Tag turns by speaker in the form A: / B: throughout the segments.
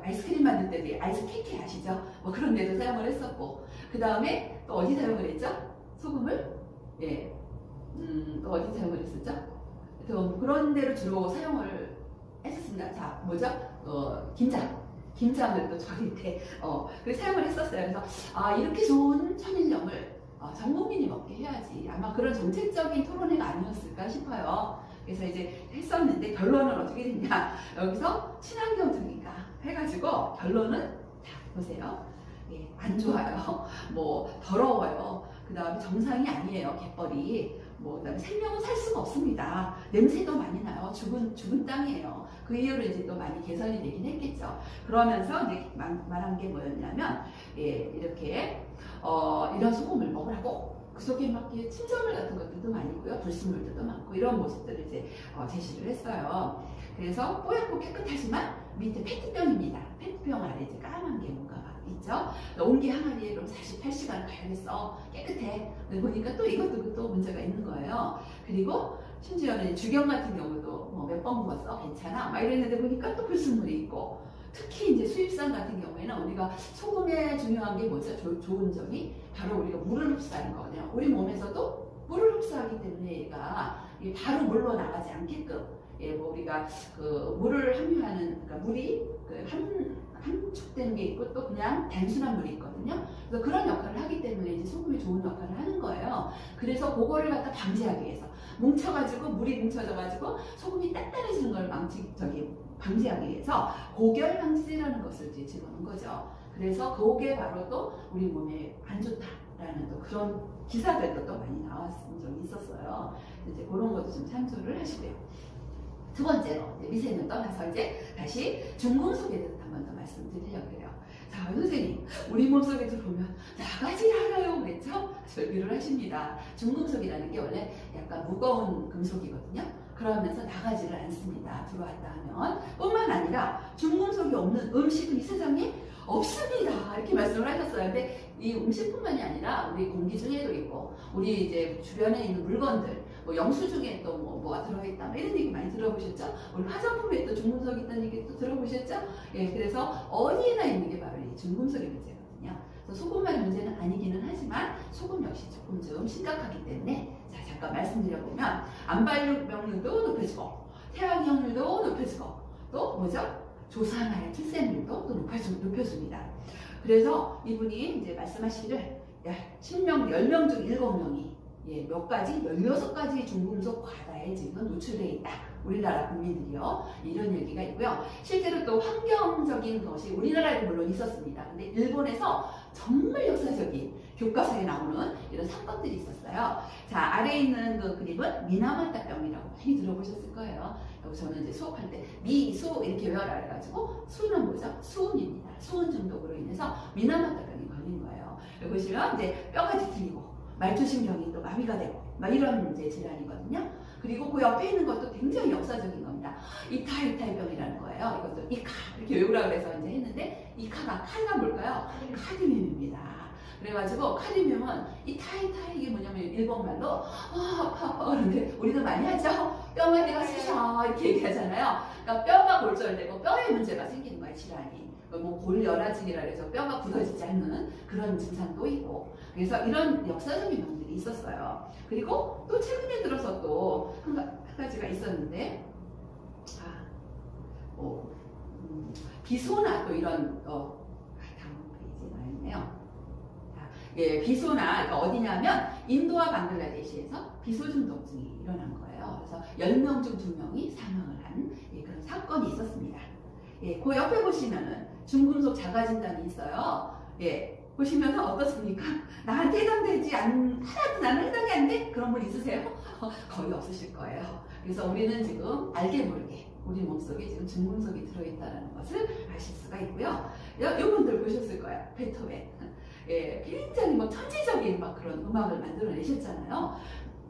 A: 아이스크림 만들 때도 아이스케이크 아시죠? 뭐 그런 데도 사용을 했었고, 그 다음에 또 어디 사용을 했죠? 소금을? 예, 또 어디 사용을 했었죠? 또 그런 데로 주로 사용을 했었습니다. 자, 뭐죠? 김장을 또 절일 때, 그래서 사용을 했었어요. 그래서, 이렇게 좋은 천일염을 전 국민이 먹게 해야지. 아마 그런 정책적인 토론회가 아니었을까 싶어요. 그래서 이제 했었는데 결론은 어떻게 됐냐. 여기서 친환경적인가 해가지고 결론은, 자, 보세요. 예, 안 좋아요. 뭐, 더러워요. 그 다음에 정상이 아니에요, 갯벌이. 뭐, 그다음에 생명은 살 수가 없습니다. 냄새도 많이 나요. 죽은 땅이에요. 그 이후로 이제 또 많이 개선이 되긴 했겠죠. 그러면서 이제 말한 게 뭐였냐면, 예, 이렇게, 이런 소금을 먹으라고. 그 속에 막 침전물 같은 것들도 많이 있고요. 불순물들도 많고, 이런 모습들을 이제 제시를 했어요. 그래서 뽀얗고 깨끗하지만 밑에 페트병입니다. 페트병 아래 이제 까만 게 뭔가 있죠. 온기 항아리에 그럼 48시간 가야겠어. 깨끗해. 보니까 또 이것도 또 문제가 있는 거예요. 그리고 심지어는 주경 같은 경우도 뭐 몇 번 부었어. 괜찮아. 막 이랬는데 보니까 또 불순물이 있고. 특히 이제 수입산 같은 경우에는 우리가 소금에 중요한 게 뭐죠? 좋은 점이 바로 우리가 물을 흡수하는 거거든요. 우리 몸에서도 물을 흡수하기 때문에 얘가 바로 물로 나가지 않게끔, 예, 뭐 우리가 그 물을 함유하는, 그러니까 물이 함축되는 게 있고 또 그냥 단순한 물이 있거든요. 그래서 그런 역할을 하기 때문에 이제 소금이 좋은 역할을 하는 거예요. 그래서 그거를 갖다 방지하기 위해서 뭉쳐가지고 물이 뭉쳐져가지고 소금이 단단해지는 걸 방지하기 위해서 고결 방지제라는 것을 이제 집어넣은 거죠. 그래서 그게 바로 또 우리 몸에 안 좋다라는 또 그런 기사들도 또 많이 나왔던 적이 있었어요. 이제 그런 것도 좀 참조를 하시고요. 두 번째로 미세는 떠나서 이제 다시 중금속에 대해서 한 번 더 말씀드리려고 해요. 자, 선생님, 우리 몸속에 들어오면 나가질 않아요. 그랬죠? 절규를 하십니다. 중금속이라는 게 원래 약간 무거운 금속이거든요. 그러면서 나가지를 않습니다. 들어왔다 하면. 뿐만 아니라 중금속이 없는 음식은 이 세상에 없습니다. 이렇게 말씀을 하셨어요. 근데 이 음식뿐만이 아니라 우리 공기 중에도 있고, 우리 이제 주변에 있는 물건들, 뭐 영수증에 또 뭐가 들어있다, 뭐 이런 얘기 많이 들어보셨죠? 우리 화장품에 또 중금속이 있다는 얘기 또 들어보셨죠? 예, 그래서 어디에나 있는 게 바로 이 중금속의 문제거든요. 그래서 소금만 문제는 아니기는 하지만 소금 역시 조금 좀 심각하기 때문에, 자, 잠깐 말씀드려보면 암발육 명률도 높여지고 태아기 확률도 높여지고 또 뭐죠? 조산화의 출생률도 또 높여줍니다. 그래서 이분이 이제 말씀하시기를, 신명 10명 중 7명이 몇 가지, 16가지 중금속 과다에 지금 노출되어 있다. 우리나라 국민들이요. 이런 얘기가 있고요. 실제로 또 환경적인 것이 우리나라에도 물론 있었습니다. 근데 일본에서 정말 역사적인 교과서에 나오는 이런 사건들이 있었어요. 자, 아래에 있는 그 그림은 미나마타병이라고 많이 들어보셨을 거예요. 저는 이제 수업할 때 미수 이렇게 외워라 해가지고, 수는 뭐죠? 수은입니다. 수은 중독으로 인해서 미나마타병이 걸린 거예요. 여기 보시면 이제 뼈가 뒤틀리고 말초신경이 또 마비가 되고 막 이런 이제 질환이거든요. 그리고 그 옆에 있는 것도 굉장히 역사적인 겁니다. 이타이탈병이라는 거예요. 이것도 이카 이렇게 외우라 그래서 이제 했는데, 칼가 뭘까요? 카드뮴입니다. 그래가지고 카드뮴은 이타이타 이게 뭐냐면 일본말로 아파 그런데 우리도 많이 하죠. 뼈가 내가 쑤셔 이렇게 얘기하잖아요. 그러니까 뼈가 골절되고 뼈에 문제가 생기는 거예요, 질환이. 뭐 골열화증이라 해서 뼈가 굳어지지 않는 그런 증상도 있고, 그래서 이런 역사적인 병들이 있었어요. 그리고 또 최근에 들어서 또 한 가지가 있었는데, 비소나 또 이런 다음 페이지에 나있네요. 예, 비소나, 그러니까 어디냐면 인도와 방글라데시에서 비소 중독증이 일어난 거예요. 그래서 10명 중 2명이 사망을 한 그런 사건이 있었습니다. 예, 그 옆에 보시면은 중금속 자가 진단이 있어요. 예, 보시면 어떻습니까? 나한테 해당되지 하나도 나는 해당이 안 돼? 그런 분 있으세요? 거의 없으실 거예요. 그래서 우리는 지금 알게 모르게 우리 몸속에 지금 중금속이 들어있다는 것을 아실 수가 있고요. 이분들 보셨을 거예요. 베토벤. 예, 굉장히 뭐 천재적인 막 그런 음악을 만들어내셨잖아요.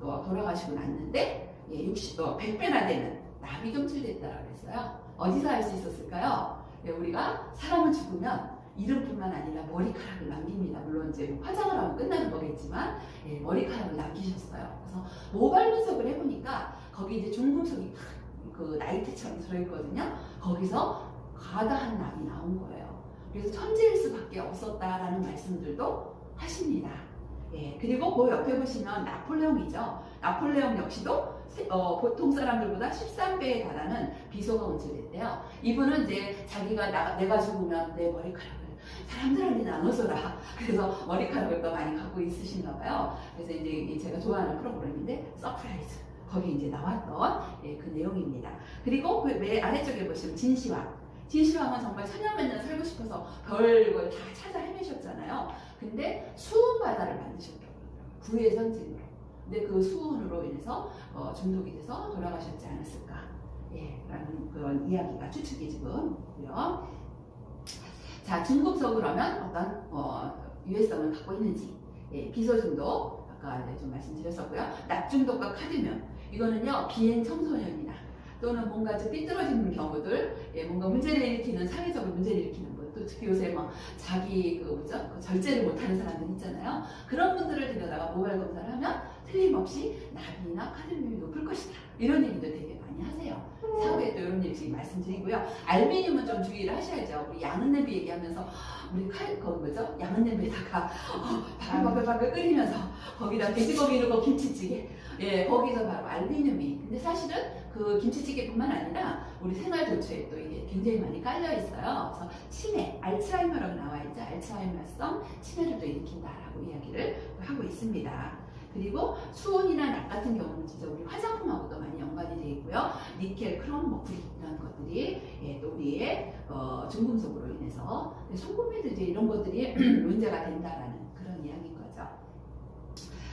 A: 또 돌아가시고 났는데, 100배나 되는 납이 검출됐다라고 했어요. 어디서 알 수 있었을까요? 예, 우리가 사람은 죽으면 이름뿐만 아니라 머리카락을 남깁니다. 물론 이제 화장을 하면 끝나는 거겠지만, 머리카락을 남기셨어요. 그래서 모발 분석을 해보니까 거기 이제 중금속이 그 나이트처럼 들어있거든요. 거기서 과다한 납이 나온 거예요. 그래서 천재일 수밖에 없었다라는 말씀들도 하십니다. 예, 그리고 그 옆에 보시면 나폴레옹이죠. 나폴레옹 역시도 보통 사람들보다 13배에 달하는 비소가 운출됐대요. 이분은 이제 자기가 내가 죽으면 내 머리카락을 사람들한테 나눠줘라. 그래서 머리카락을 더 많이 갖고 있으신가 봐요. 그래서 이제 제가 좋아하는 프로그램인데 서프라이즈. 거기 이제 나왔던 예, 그 내용입니다. 그리고 그 맨 아래쪽에 보시면 진시황. 진시황은 정말 천년만 년 살고 싶어서 별걸 다 찾아 헤매셨잖아요. 근데 수은 바다를 만드셨다고 그러더라고요. 구의 선진으로. 근데 그 수은으로 인해서 중독이 돼서 돌아가셨지 않았을까. 예, 라는 그런 이야기가 추측이 지금 있고요. 자, 중금속을 하면 어떤 유해성을 갖고 있는지. 예, 비소 중독. 아까 좀 말씀드렸었고요. 납 중독과 카드뮴. 이거는요, 비행 청소년이나 또는 뭔가 좀 삐뚤어지는 경우들, 예, 뭔가 문제를 일으키는, 사회적으로 문제를 일으키는 분, 또 특히 요새 막 자기 그 절제를 못하는 사람들 있잖아요. 그런 분들을 데려다가 모발 검사를 하면 틀림없이 납이나 카드뮴이 높을 것이다. 이런 얘기도 되게 많이 하세요. 사후에 또 이런 얘기 지금 말씀드리고요. 알루미늄은 좀 주의를 하셔야죠. 우리 양은 냄비 얘기하면서 우리 양은 냄비에다가 바글바글 끓이면서 거기다 돼지고기 넣고 김치찌개. 예, 거기서 바로 알루미늄이. 근데 사실은 그 김치찌개뿐만 아니라 우리 생활 전초에 또 이게 굉장히 많이 깔려 있어요. 그래서 치매, 알츠하이머라고 나와 있죠. 알츠하이머성 치매를 또 일으킨다라고 이야기를 하고 있습니다. 그리고 수은이나 납 같은 경우는 진짜 우리 화장품하고도 많이 연관이 되어 있고요. 니켈, 크롬, 머쿠리 이런 것들이 예, 또 우리의 중금속으로 인해서 송금에도 이제 이런 것들이 문제가 된다라는 그런 이야기인 거죠.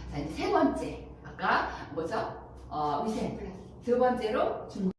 A: 자, 이제 세 번째 아까 뭐죠? 위생. 두 번째로 중금.